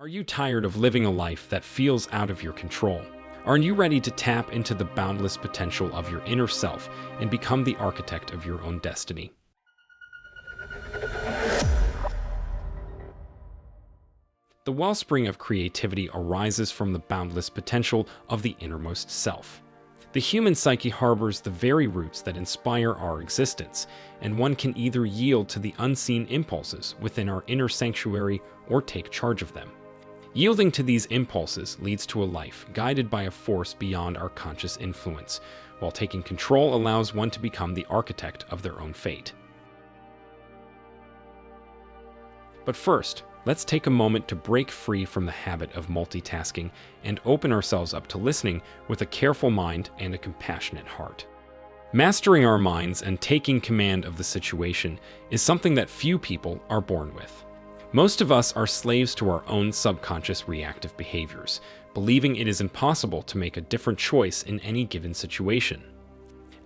Are you tired of living a life that feels out of your control? Are you ready to tap into the boundless potential of your inner self and become the architect of your own destiny? The wellspring of creativity arises from the boundless potential of the innermost self. The human psyche harbors the very roots that inspire our existence, and one can either yield to the unseen impulses within our inner sanctuary or take charge of them. Yielding to these impulses leads to a life guided by a force beyond our conscious influence, while taking control allows one to become the architect of their own fate. But first, let's take a moment to break free from the habit of multitasking and open ourselves up to listening with a careful mind and a compassionate heart. Mastering our minds and taking command of the situation is something that few people are born with. Most of us are slaves to our own subconscious reactive behaviors, believing it is impossible to make a different choice in any given situation.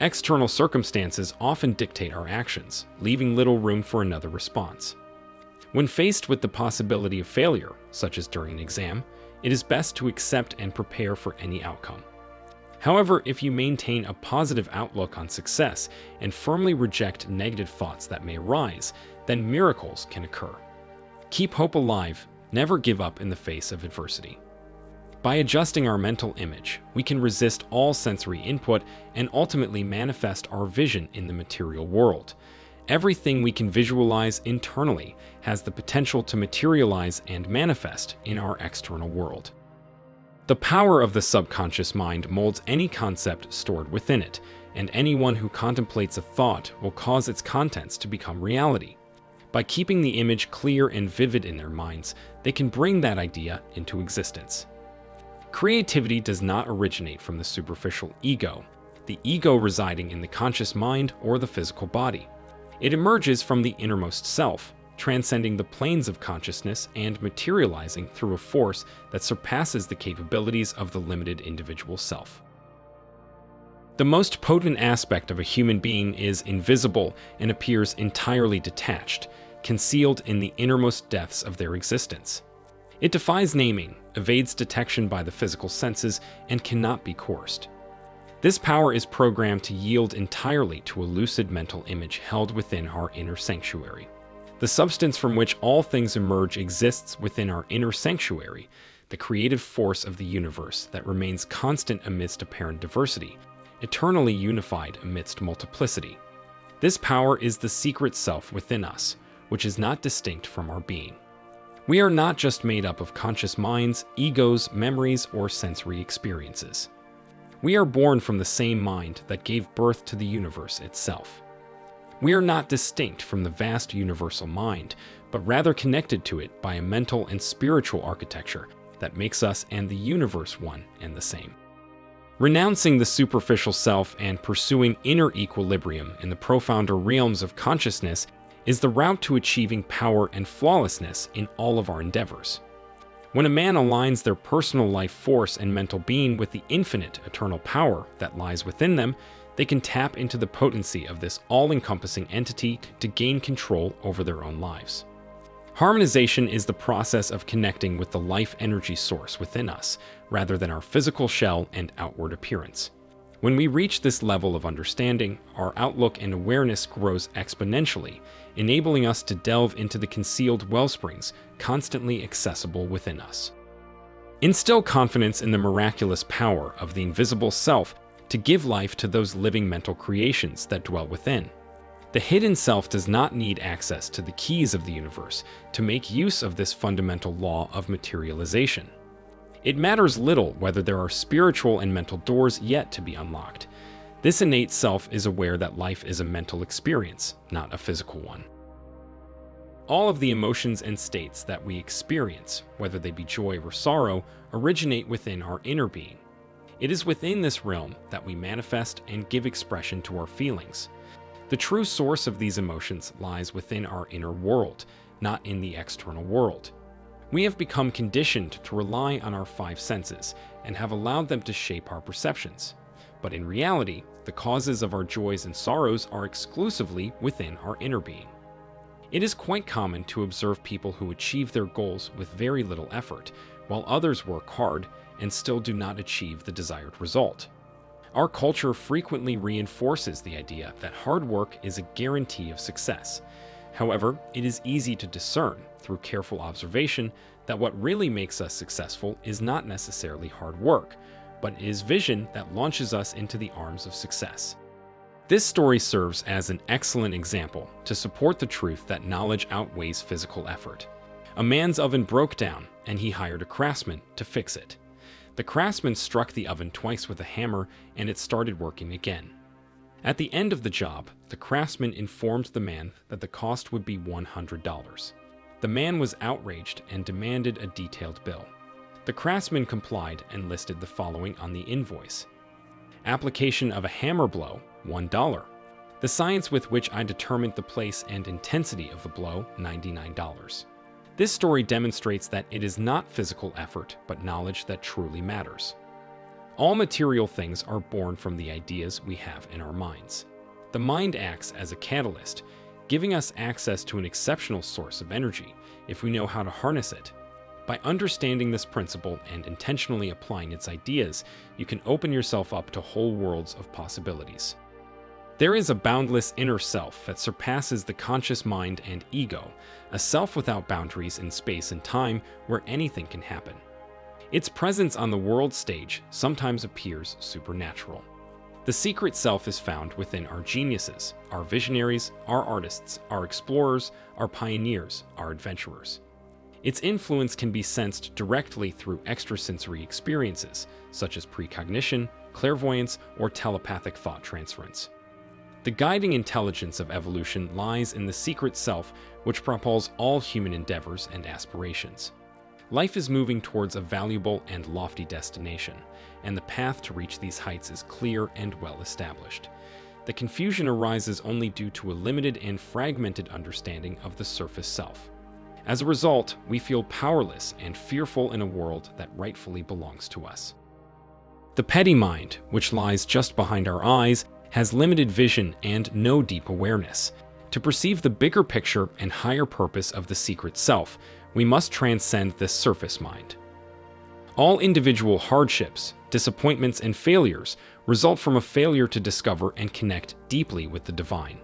External circumstances often dictate our actions, leaving little room for another response. When faced with the possibility of failure, such as during an exam, it is best to accept and prepare for any outcome. However, if you maintain a positive outlook on success and firmly reject negative thoughts that may arise, then miracles can occur. Keep hope alive, never give up in the face of adversity. By adjusting our mental image, we can resist all sensory input and ultimately manifest our vision in the material world. Everything we can visualize internally has the potential to materialize and manifest in our external world. The power of the subconscious mind molds any concept stored within it, and anyone who contemplates a thought will cause its contents to become reality. By keeping the image clear and vivid in their minds, they can bring that idea into existence. Creativity does not originate from the superficial ego, the ego residing in the conscious mind or the physical body. It emerges from the innermost self, transcending the planes of consciousness and materializing through a force that surpasses the capabilities of the limited individual self. The most potent aspect of a human being is invisible and appears entirely detached, concealed in the innermost depths of their existence. It defies naming, evades detection by the physical senses, and cannot be coerced. This power is programmed to yield entirely to a lucid mental image held within our inner sanctuary. The substance from which all things emerge exists within our inner sanctuary, the creative force of the universe that remains constant amidst apparent diversity, eternally unified amidst multiplicity. This power is the secret self within us, which is not distinct from our being. We are not just made up of conscious minds, egos, memories, or sensory experiences. We are born from the same mind that gave birth to the universe itself. We are not distinct from the vast universal mind, but rather connected to it by a mental and spiritual architecture that makes us and the universe one and the same. Renouncing the superficial self and pursuing inner equilibrium in the profounder realms of consciousness is the route to achieving power and flawlessness in all of our endeavors. When a man aligns their personal life force and mental being with the infinite eternal power that lies within them, they can tap into the potency of this all-encompassing entity to gain control over their own lives. Harmonization is the process of connecting with the life energy source within us, rather than our physical shell and outward appearance. When we reach this level of understanding, our outlook and awareness grows exponentially, enabling us to delve into the concealed wellsprings constantly accessible within us. Instill confidence in the miraculous power of the invisible self to give life to those living mental creations that dwell within. The hidden self does not need access to the keys of the universe to make use of this fundamental law of materialization. It matters little whether there are spiritual and mental doors yet to be unlocked. This innate self is aware that life is a mental experience, not a physical one. All of the emotions and states that we experience, whether they be joy or sorrow, originate within our inner being. It is within this realm that we manifest and give expression to our feelings. The true source of these emotions lies within our inner world, not in the external world. We have become conditioned to rely on our five senses and have allowed them to shape our perceptions. But in reality, the causes of our joys and sorrows are exclusively within our inner being. It is quite common to observe people who achieve their goals with very little effort, while others work hard and still do not achieve the desired result. Our culture frequently reinforces the idea that hard work is a guarantee of success. However, it is easy to discern through careful observation that what really makes us successful is not necessarily hard work, but is vision that launches us into the arms of success. This story serves as an excellent example to support the truth that knowledge outweighs physical effort. A man's oven broke down, and he hired a craftsman to fix it. The craftsman struck the oven twice with a hammer, and it started working again. At the end of the job, the craftsman informed the man that the cost would be $100. The man was outraged and demanded a detailed bill. The craftsman complied and listed the following on the invoice: application of a hammer blow, $1. The science with which I determined the place and intensity of the blow, $99. This story demonstrates that it is not physical effort, but knowledge that truly matters. All material things are born from the ideas we have in our minds. The mind acts as a catalyst, giving us access to an exceptional source of energy if we know how to harness it. By understanding this principle and intentionally applying its ideas, you can open yourself up to whole worlds of possibilities. There is a boundless inner self that surpasses the conscious mind and ego, a self without boundaries in space and time where anything can happen. Its presence on the world stage sometimes appears supernatural. The secret self is found within our geniuses, our visionaries, our artists, our explorers, our pioneers, our adventurers. Its influence can be sensed directly through extrasensory experiences, such as precognition, clairvoyance, or telepathic thought transference. The guiding intelligence of evolution lies in the secret self, which propels all human endeavors and aspirations. Life is moving towards a valuable and lofty destination, and the path to reach these heights is clear and well established. The confusion arises only due to a limited and fragmented understanding of the surface self. As a result, we feel powerless and fearful in a world that rightfully belongs to us. The petty mind, which lies just behind our eyes, has limited vision and no deep awareness. To perceive the bigger picture and higher purpose of the secret self, we must transcend this surface mind. All individual hardships, disappointments, and failures result from a failure to discover and connect deeply with the divine.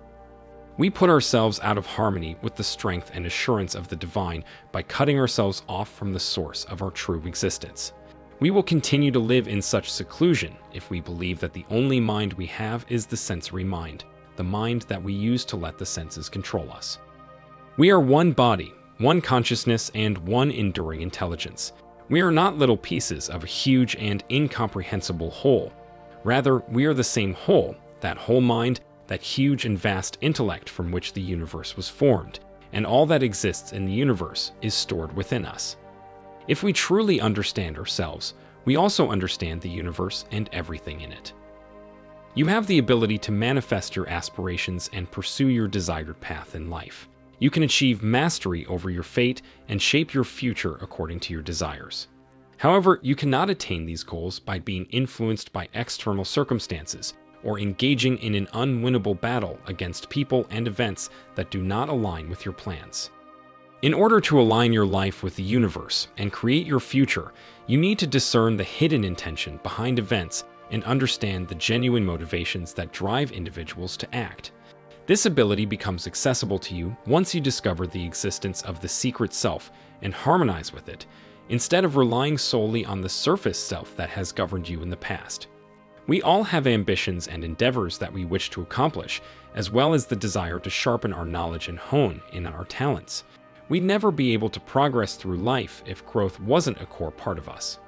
We put ourselves out of harmony with the strength and assurance of the divine by cutting ourselves off from the source of our true existence. We will continue to live in such seclusion if we believe that the only mind we have is the sensory mind, the mind that we use to let the senses control us. We are one body, one consciousness, and one enduring intelligence. We are not little pieces of a huge and incomprehensible whole. Rather, we are the same whole, that whole mind, that huge and vast intellect from which the universe was formed, and all that exists in the universe is stored within us. If we truly understand ourselves, we also understand the universe and everything in it. You have the ability to manifest your aspirations and pursue your desired path in life. You can achieve mastery over your fate and shape your future according to your desires. However, you cannot attain these goals by being influenced by external circumstances or engaging in an unwinnable battle against people and events that do not align with your plans. In order to align your life with the universe and create your future, you need to discern the hidden intention behind events and understand the genuine motivations that drive individuals to act. This ability becomes accessible to you once you discover the existence of the secret self and harmonize with it, instead of relying solely on the surface self that has governed you in the past. We all have ambitions and endeavors that we wish to accomplish, as well as the desire to sharpen our knowledge and hone in our talents. We'd never be able to progress through life if growth wasn't a core part of us.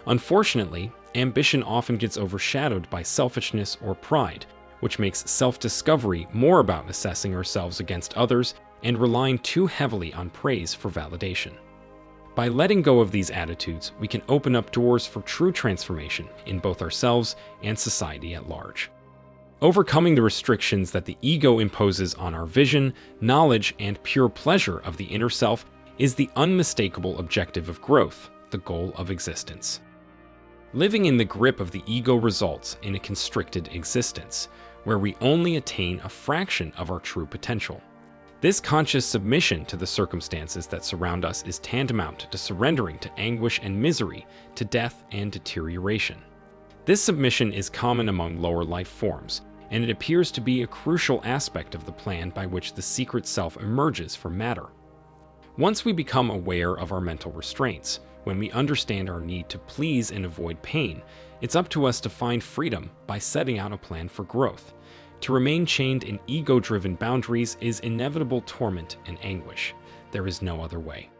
Unfortunately, ambition often gets overshadowed by selfishness or pride, which makes self-discovery more about assessing ourselves against others and relying too heavily on praise for validation. By letting go of these attitudes, we can open up doors for true transformation in both ourselves and society at large. Overcoming the restrictions that the ego imposes on our vision, knowledge, and pure pleasure of the inner self is the unmistakable objective of growth, the goal of existence. Living in the grip of the ego results in a constricted existence, where we only attain a fraction of our true potential. This conscious submission to the circumstances that surround us is tantamount to surrendering to anguish and misery, to death and deterioration. This submission is common among lower life forms, and it appears to be a crucial aspect of the plan by which the secret self emerges from matter. Once we become aware of our mental restraints, when we understand our need to please and avoid pain, it's up to us to find freedom by setting out a plan for growth. To remain chained in ego-driven boundaries is inevitable torment and anguish. There is no other way.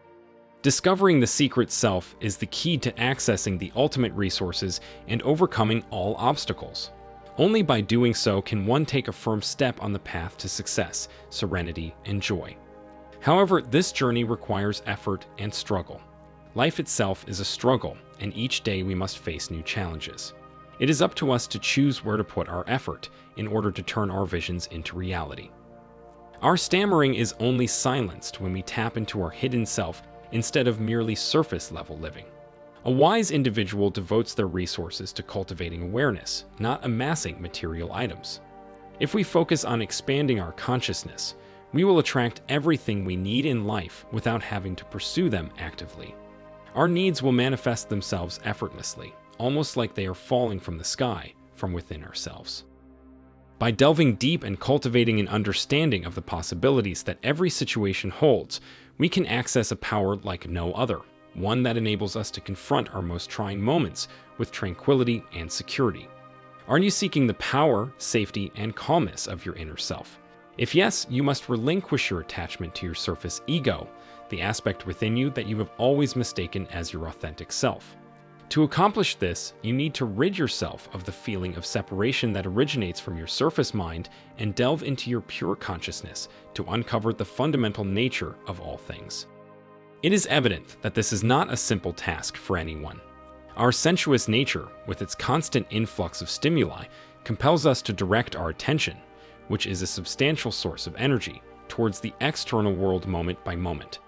Discovering the secret self is the key to accessing the ultimate resources and overcoming all obstacles. Only by doing so can one take a firm step on the path to success, serenity, and joy. However, this journey requires effort and struggle. Life itself is a struggle, and each day we must face new challenges. It is up to us to choose where to put our effort in order to turn our visions into reality. Our stammering is only silenced when we tap into our hidden self instead of merely surface-level living. A wise individual devotes their resources to cultivating awareness, not amassing material items. If we focus on expanding our consciousness, we will attract everything we need in life without having to pursue them actively. Our needs will manifest themselves effortlessly, almost like they are falling from the sky, from within ourselves. By delving deep and cultivating an understanding of the possibilities that every situation holds, we can access a power like no other, one that enables us to confront our most trying moments with tranquility and security. Are you seeking the power, safety, and calmness of your inner self? If yes, you must relinquish your attachment to your surface ego, the aspect within you that you have always mistaken as your authentic self. To accomplish this, you need to rid yourself of the feeling of separation that originates from your surface mind and delve into your pure consciousness to uncover the fundamental nature of all things. It is evident that this is not a simple task for anyone. Our sensuous nature, with its constant influx of stimuli, compels us to direct our attention, which is a substantial source of energy, towards the external world moment by moment.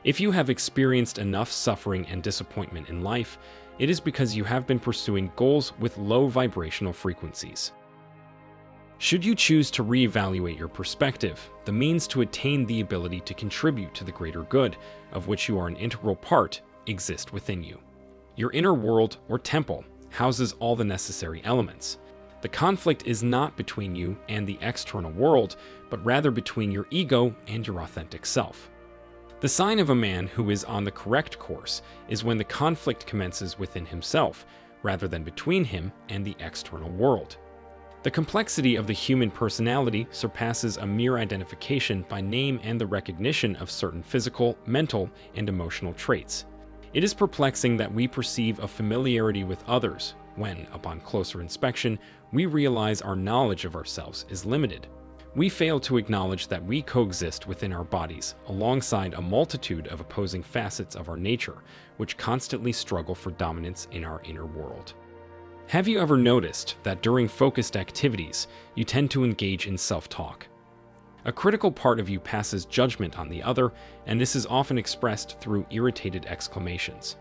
If you have experienced enough suffering and disappointment in life, it is because you have been pursuing goals with low vibrational frequencies. Should you choose to reevaluate your perspective, the means to attain the ability to contribute to the greater good, of which you are an integral part, exist within you. Your inner world, or temple, houses all the necessary elements. The conflict is not between you and the external world, but rather between your ego and your authentic self. The sign of a man who is on the correct course is when the conflict commences within himself, rather than between him and the external world. The complexity of the human personality surpasses a mere identification by name and the recognition of certain physical, mental, and emotional traits. It is perplexing that we perceive a familiarity with others when, upon closer inspection, we realize our knowledge of ourselves is limited. We fail to acknowledge that we coexist within our bodies alongside a multitude of opposing facets of our nature, which constantly struggle for dominance in our inner world. Have you ever noticed that during focused activities, you tend to engage in self-talk? A critical part of you passes judgment on the other, and this is often expressed through irritated exclamations.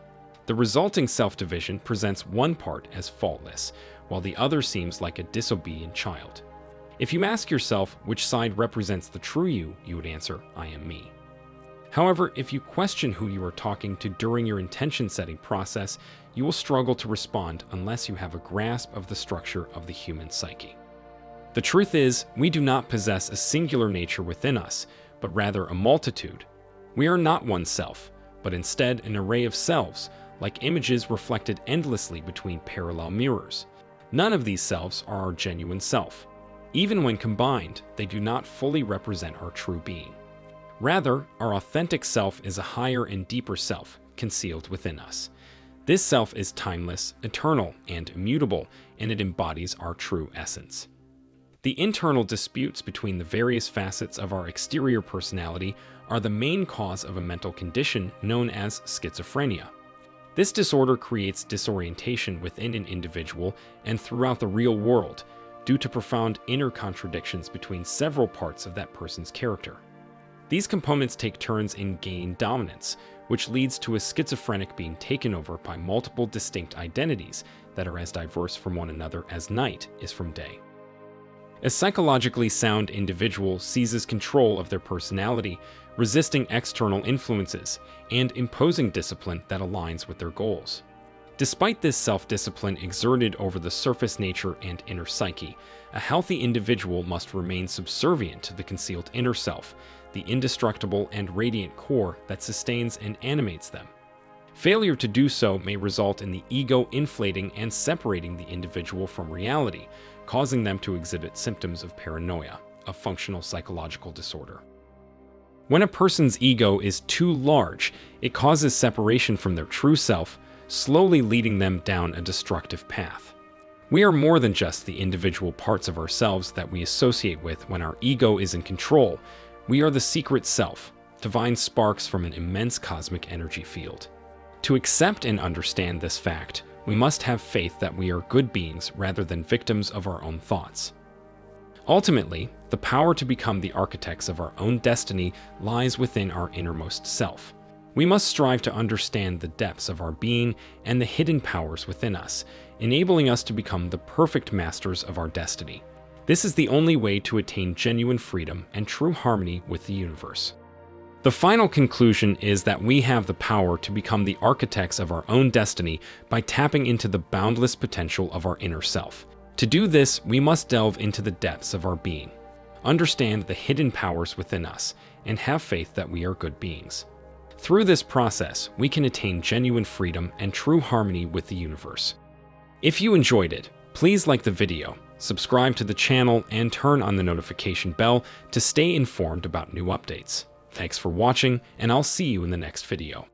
The resulting self-division presents one part as faultless, while the other seems like a disobedient child. If you ask yourself which side represents the true you would answer, I am me. However, if you question who you are talking to during your intention-setting process, you will struggle to respond unless you have a grasp of the structure of the human psyche. The truth is, we do not possess a singular nature within us, but rather a multitude. We are not one self, but instead an array of selves, like images reflected endlessly between parallel mirrors. None of these selves are our genuine self. Even when combined, they do not fully represent our true being. Rather, our authentic self is a higher and deeper self, concealed within us. This self is timeless, eternal, and immutable, and it embodies our true essence. The internal disputes between the various facets of our exterior personality are the main cause of a mental condition known as schizophrenia. This disorder creates disorientation within an individual and throughout the real world, due to profound inner contradictions between several parts of that person's character. These components take turns in gaining dominance, which leads to a schizophrenic being taken over by multiple distinct identities that are as diverse from one another as night is from day. A psychologically sound individual seizes control of their personality, resisting external influences, and imposing discipline that aligns with their goals. Despite this self-discipline exerted over the surface nature and inner psyche, a healthy individual must remain subservient to the concealed inner self, the indestructible and radiant core that sustains and animates them. Failure to do so may result in the ego inflating and separating the individual from reality, causing them to exhibit symptoms of paranoia, a functional psychological disorder. When a person's ego is too large, it causes separation from their true self, slowly leading them down a destructive path. We are more than just the individual parts of ourselves that we associate with when our ego is in control. We are the secret self, divine sparks from an immense cosmic energy field. To accept and understand this fact, we must have faith that we are good beings rather than victims of our own thoughts. Ultimately, the power to become the architects of our own destiny lies within our innermost self. We must strive to understand the depths of our being and the hidden powers within us, enabling us to become the perfect masters of our destiny. This is the only way to attain genuine freedom and true harmony with the universe. The final conclusion is that we have the power to become the architects of our own destiny by tapping into the boundless potential of our inner self. To do this, we must delve into the depths of our being, understand the hidden powers within us, and have faith that we are good beings. Through this process, we can attain genuine freedom and true harmony with the universe. If you enjoyed it, please like the video, subscribe to the channel, and turn on the notification bell to stay informed about new updates. Thanks for watching, and I'll see you in the next video.